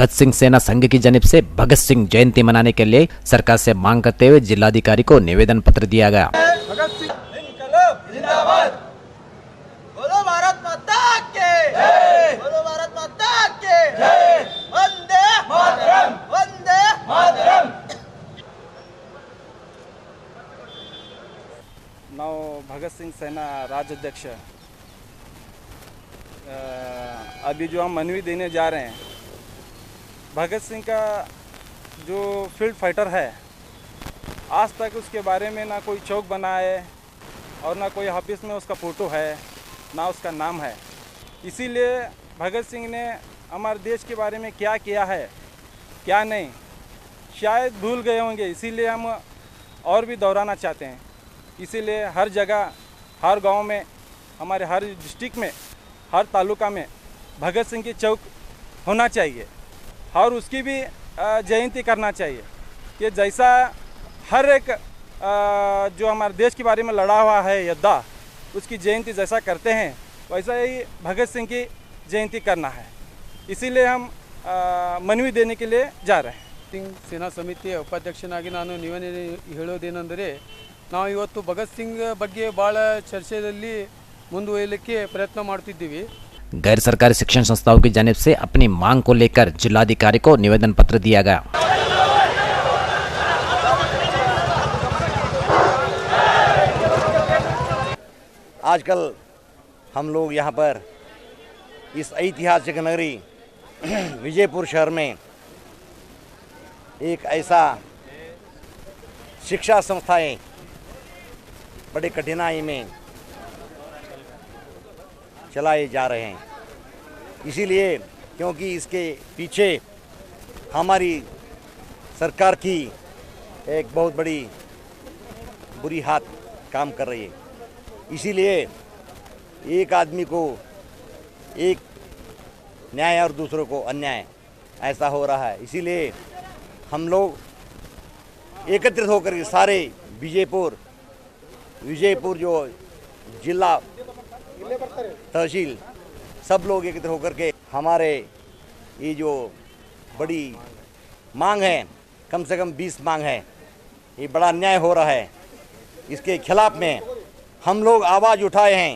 भगत सिंह सेना संघ की जानिब से भगत सिंह जयंती मनाने के लिए सरकार से मांग करते हुए जिलाधिकारी को निवेदन पत्र दिया गया। भगत सिंह इनकलाब जिंदाबाद। बोलो भारत माता के जय। बोलो भारत माता के जय। वंदे मातरम। वंदे मातरम। ನಾವು भगत सिंह सेना राज्याध्यक्ष अभी जो हम मनवी देने जा रहे हैं, भगत सिंह का जो फील्ड फाइटर है, आज तक उसके बारे में ना कोई चौक बना है और ना कोई ऑफिस में उसका फ़ोटो है, ना उसका नाम है। इसीलिए भगत सिंह ने हमारे देश के बारे में क्या किया है, क्या नहीं, शायद भूल गए होंगे। इसीलिए हम और भी दोहराना चाहते हैं। इसीलिए हर जगह, हर गांव में, हमारे हर डिस्ट्रिक्ट में, हर तालुका में भगत सिंह की चौक होना चाहिए और उसकी भी जयंती करना चाहिए कि जैसा हर एक जो हमारे देश के बारे में लड़ा हुआ है योद्धा, उसकी जयंती जैसा करते हैं वैसा ही भगत सिंह की जयंती करना है। इसीलिए हम मनवी देने के लिए जा रहे हैं। ಸಿಂಗ್ ಸೇನಾ ಸಮಿತಿಯ ಉಪಾಧ್ಯಕ್ಷನಾಗಿ ನಾನು ನಿವೇದನೆ ಹೇಳೋದೇನೆಂದರೆ, ನಾವು ಇವತ್ತು ಭಗತ್ ಸಿಂಗ್ ಬಗ್ಗೆ ಭಾಳ ಚರ್ಚೆಯಲ್ಲಿ ಮುಂದುವರಿಯಲಿಕ್ಕೆ ಪ್ರಯತ್ನ ಮಾಡ್ತಿದ್ದೀವಿ। गैर सरकारी शिक्षण संस्थाओं की जानिब से अपनी मांग को लेकर जिलाधिकारी को निवेदन पत्र दिया गया। आजकल हम लोग यहाँ पर इस ऐतिहासिक नगरी विजयपुर शहर में एक ऐसा शिक्षा संस्थाएं बड़े कठिनाई में चलाए जा रहे हैं। इसीलिए क्योंकि इसके पीछे हमारी सरकार की एक बहुत बड़ी बुरी हाथ काम कर रही है। इसीलिए एक आदमी को एक न्याय और दूसरों को अन्याय, ऐसा हो रहा है। इसीलिए हम लोग एकत्रित होकर के सारे विजयपुर जो जिला तहसील सब लोग एकत्र होकर के हमारे ये जो बड़ी मांग है, कम से कम 20 मांग है, ये बड़ा अन्याय हो रहा है, इसके खिलाफ में हम लोग आवाज़ उठाए हैं।